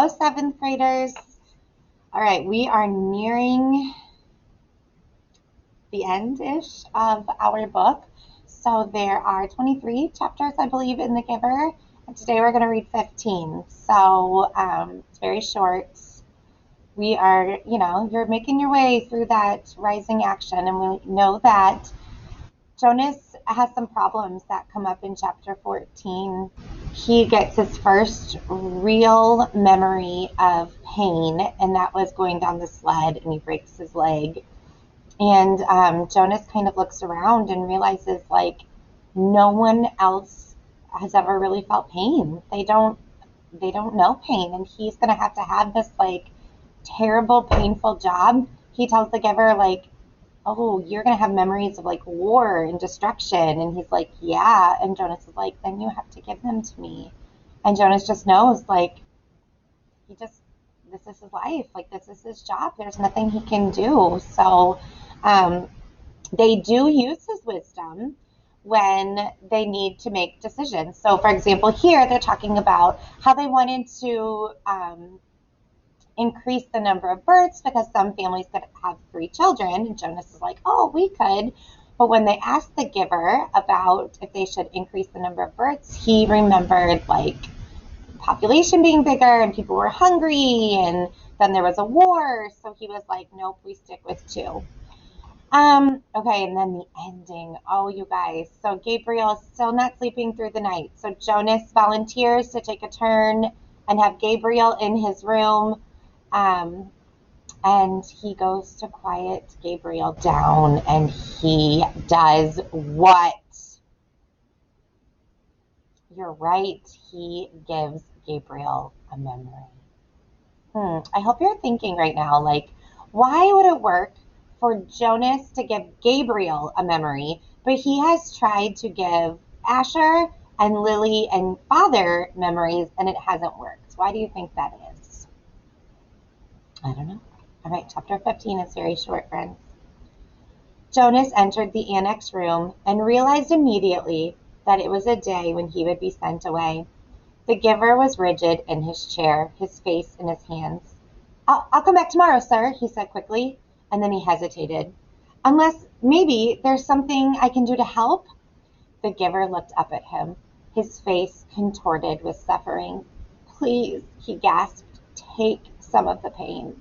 Hello, seventh graders. All right, we are nearing the end-ish of our book. So there are 23 chapters, I believe, in The Giver, and today we're going to read 15. So it's very short. We are, you're making your way through that rising action, and we know that Jonas has some problems that come up in chapter 14. He gets his first real memory of pain, and that was going down the sled and he breaks his leg. And Jonas kind of looks around and realizes, like, no one else has ever really felt pain. They don't know pain, and he's going to have this, like, terrible, painful job. He tells the giver, like, oh, you're going to have memories of, like, war and destruction. And he's like, yeah. And Jonas is like, then you have to give them to me. And Jonas just knows, like, this is his life. Like, this is his job. There's nothing he can do. So they do use his wisdom when they need to make decisions. So, for example, here they're talking about how they wanted to increase the number of births because some families could have 3 children. And Jonas is like, oh, we could. But when they asked the giver about if they should increase the number of births, he remembered, like, population being bigger and people were hungry, and then there was a war. So he was like, nope, we stick with 2. Okay, and then the ending. Oh, you guys. So Gabriel is still not sleeping through the night. So Jonas volunteers to take a turn and have Gabriel in his room. And he goes to quiet Gabriel down, and he does what? You're right. He gives Gabriel a memory. I hope you're thinking right now, like, why would it work for Jonas to give Gabriel a memory, but he has tried to give Asher and Lily and Father memories, and it hasn't worked? Why do you think that is? I don't know. All right, chapter 15 is very short, friends. Jonas entered the annex room and realized immediately that it was a day when he would be sent away. The giver was rigid in his chair, his face in his hands. I'll come back tomorrow, sir, he said quickly, and then he hesitated. Unless maybe there's something I can do to help? The giver looked up at him, his face contorted with suffering. Please, he gasped, take some of the pain.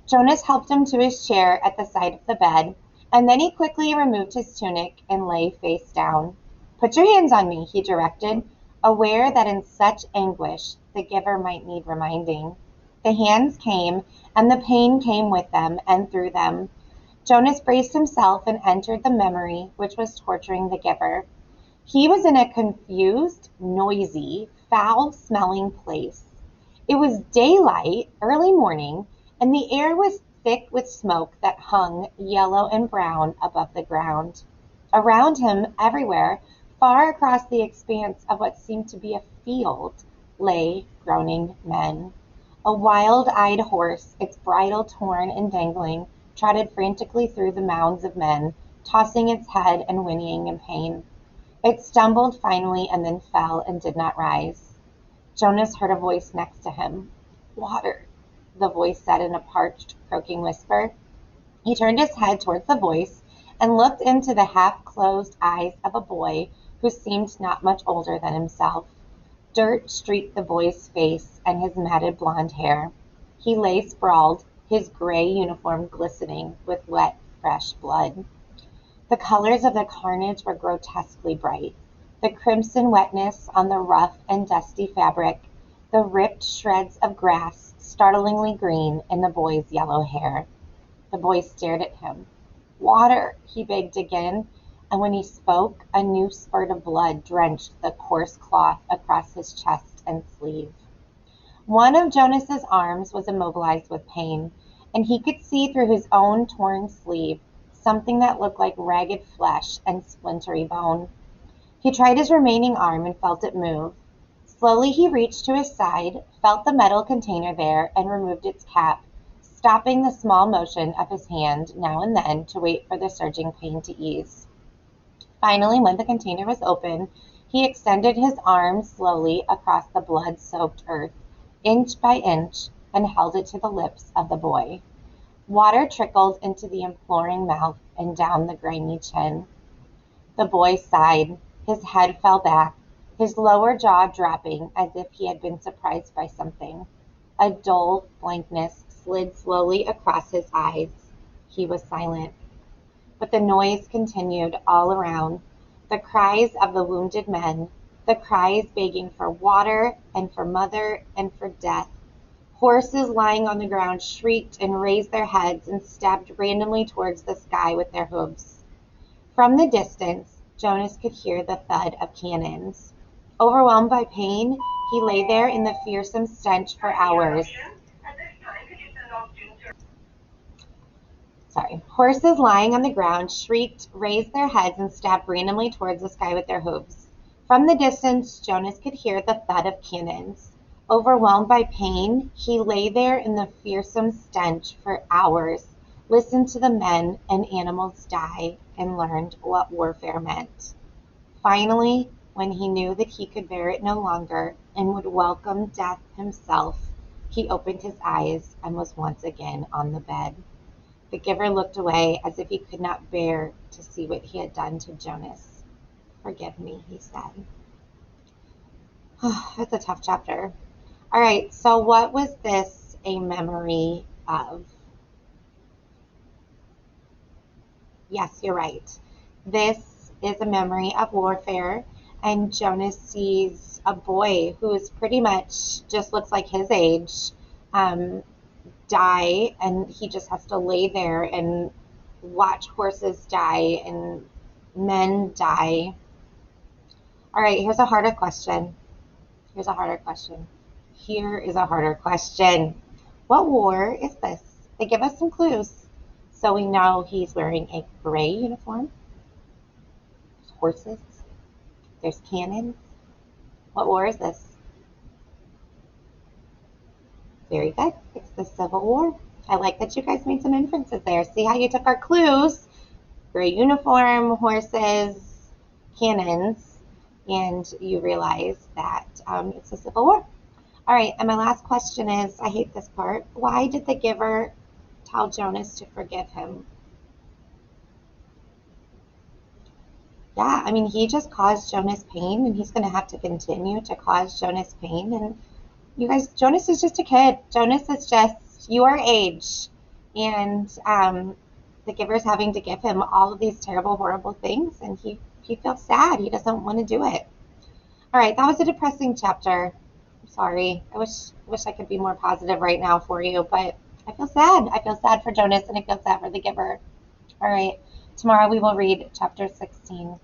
Jonas helped him to his chair at the side of the bed, and then he quickly removed his tunic and lay face down. Put your hands on me, he directed, aware that in such anguish the giver might need reminding. The hands came, and the pain came with them and through them. Jonas braced himself and entered the memory which was torturing the giver. He was in a confused, noisy, foul-smelling place. It was daylight, early morning, and the air was thick with smoke that hung, yellow and brown, above the ground. Around him, everywhere, far across the expanse of what seemed to be a field, lay groaning men. A wild-eyed horse, its bridle torn and dangling, trotted frantically through the mounds of men, tossing its head and whinnying in pain. It stumbled finally and then fell and did not rise. Jonas heard a voice next to him. Water, the voice said in a parched, croaking whisper. He turned his head towards the voice and looked into the half-closed eyes of a boy who seemed not much older than himself. Dirt streaked the boy's face and his matted blonde hair. He lay sprawled, his gray uniform glistening with wet, fresh blood. The colors of the carnage were grotesquely bright. The crimson wetness on the rough and dusty fabric, the ripped shreds of grass, startlingly green in the boy's yellow hair. The boy stared at him. Water, he begged again, and when he spoke, a new spurt of blood drenched the coarse cloth across his chest and sleeve. One of Jonas's arms was immobilized with pain, and he could see through his own torn sleeve something that looked like ragged flesh and splintery bone. He tried his remaining arm and felt it move. Slowly he reached to his side, felt the metal container there, and removed its cap, stopping the small motion of his hand now and then to wait for the surging pain to ease. Finally, when the container was open, he extended his arm slowly across the blood-soaked earth, inch by inch, and held it to the lips of the boy. Water trickled into the imploring mouth and down the grimy chin. The boy sighed. His head fell back, his lower jaw dropping as if he had been surprised by something. A dull blankness slid slowly across his eyes. He was silent. But the noise continued all around, the cries of the wounded men, the cries begging for water and for mother and for death. Horses lying on the ground shrieked and raised their heads and stabbed randomly towards the sky with their hooves. From the distance, Jonas could hear the thud of cannons. Overwhelmed by pain, he lay there in the fearsome stench for hours. Horses lying on the ground shrieked, raised their heads, and stabbed randomly towards the sky with their hooves. From the distance, Jonas could hear the thud of cannons. Overwhelmed by pain, he lay there in the fearsome stench for hours, listened to the men and animals die, and learned what warfare meant. Finally, when he knew that he could bear it no longer and would welcome death himself, he opened his eyes and was once again on the bed. The giver looked away as if he could not bear to see what he had done to Jonas. "Forgive me," he said. That's a tough chapter. All right, so what was this a memory of? Yes, you're right. This is a memory of warfare, and Jonas sees a boy who is pretty much just looks like his age die, and he just has to lay there and watch horses die and men die. All right, here's a harder question. Here is a harder question. What war is this? They give us some clues. So we know he's wearing a gray uniform. There's horses. There's cannons. What war is this? Very good. It's the Civil War. I like that you guys made some inferences there. See how you took our clues? Gray uniform, horses, cannons, and you realize that it's the Civil War. All right, and my last question is, I hate this part. Why did the giver tell Jonas to forgive him? Yeah, I mean, he just caused Jonas pain, and he's going to have to continue to cause Jonas pain. And you guys, Jonas is just a kid. Jonas is just your age. And the giver's having to give him all of these terrible, horrible things, and he feels sad. He doesn't want to do it. All right, that was a depressing chapter. I'm sorry. I wish I could be more positive right now for you, but I feel sad. I feel sad for Jonas, and I feel sad for the giver. All right, tomorrow we will read chapter 16.